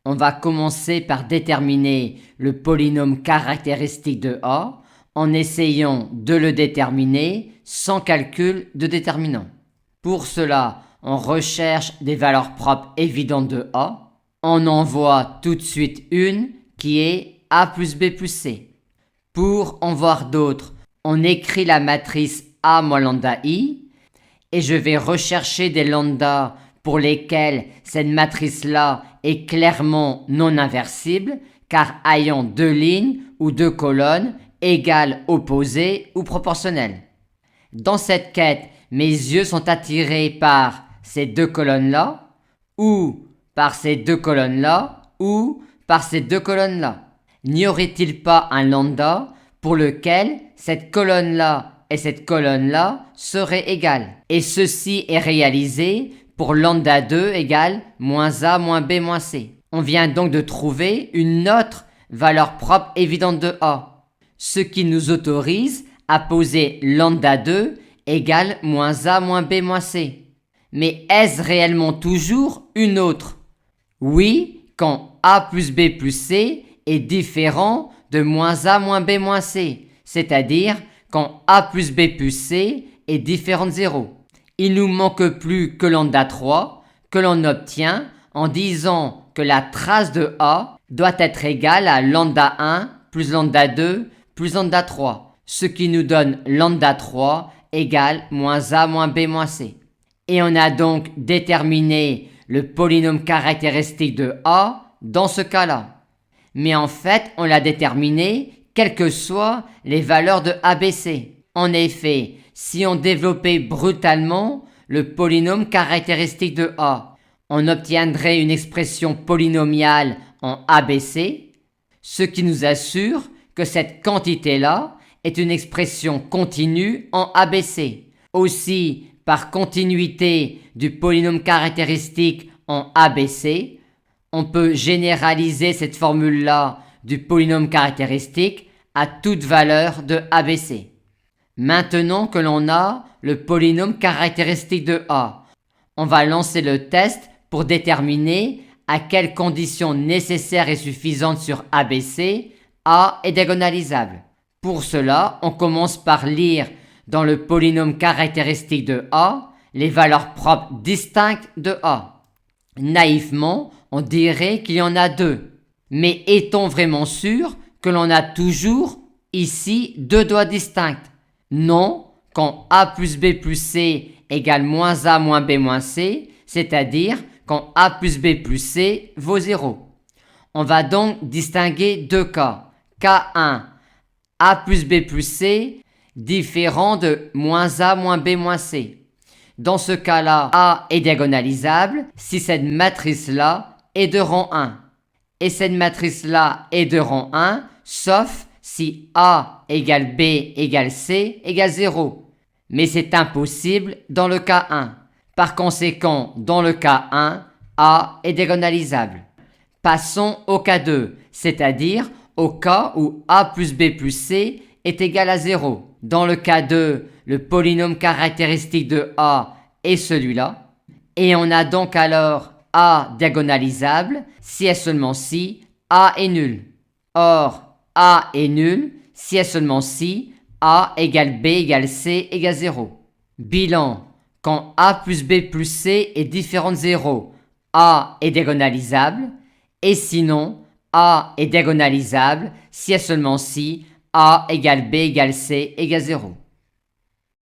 on va commencer par déterminer le polynôme caractéristique de A en essayant de le déterminer sans calcul de déterminant. Pour cela, on recherche des valeurs propres évidentes de A. On en voit tout de suite une qui est A plus B plus C. Pour en voir d'autres, on écrit la matrice A moins lambda I et je vais rechercher des lambdas pour lesquels cette matrice-là est clairement non inversible car ayant deux lignes ou deux colonnes égales, opposées ou proportionnelles. Dans cette quête, mes yeux sont attirés par ces deux colonnes-là ou par ces deux colonnes-là ou par ces deux colonnes-là. N'y aurait-il pas un lambda pour lequel cette colonne-là et cette colonne-là seraient égales? Et ceci est réalisé pour lambda 2 égale moins A moins B moins C. On vient donc de trouver une autre valeur propre évidente de A, ce qui nous autorise à poser lambda 2 égale moins A moins B moins C. Mais est-ce réellement toujours une autre? Oui, quand A plus B plus C est différent de moins A moins B moins C, c'est-à-dire quand A plus B plus C est différent de 0. Il nous manque plus que lambda 3 que l'on obtient en disant que la trace de A doit être égale à lambda 1 plus lambda 2 plus lambda 3, ce qui nous donne lambda 3 égale moins A moins B moins C. Et on a donc déterminé le polynôme caractéristique de A dans ce cas-là. Mais en fait, on l'a déterminé quelles que soient les valeurs de ABC. En effet, si on développait brutalement le polynôme caractéristique de A, on obtiendrait une expression polynomiale en ABC, ce qui nous assure que cette quantité-là est une expression continue en ABC. Aussi, par continuité du polynôme caractéristique en ABC, on peut généraliser cette formule-là du polynôme caractéristique à toute valeur de ABC. Maintenant que l'on a le polynôme caractéristique de A, on va lancer le test pour déterminer à quelles conditions nécessaires et suffisantes sur ABC A est diagonalisable. Pour cela, on commence par lire dans le polynôme caractéristique de A les valeurs propres distinctes de A. Naïvement, on dirait qu'il y en a deux. Mais est-on vraiment sûr que l'on a toujours ici deux doigts distincts? Non, quand A plus B plus C égale moins A moins B moins C, c'est-à-dire quand A plus B plus C vaut 0. On va donc distinguer deux cas. Cas 1, A plus B plus C différent de moins A moins B moins C. Dans ce cas-là, A est diagonalisable si cette matrice-là est de rang 1. Et cette matrice-là est de rang 1, sauf si A égale B égale C égale 0. Mais c'est impossible dans le cas 1. Par conséquent, dans le cas 1, A est diagonalisable. Passons au cas 2, c'est-à-dire au cas où A plus B plus C est égal à 0. Dans le cas 2, le polynôme caractéristique de A est celui-là. Et on a donc alors A diagonalisable si et seulement si A est nul. Or, A est nul si et seulement si A égale B égale C égale 0. Bilan, quand A plus B plus C est différent de 0, A est diagonalisable. Et sinon, A est diagonalisable si et seulement si A égale B égale C égale 0.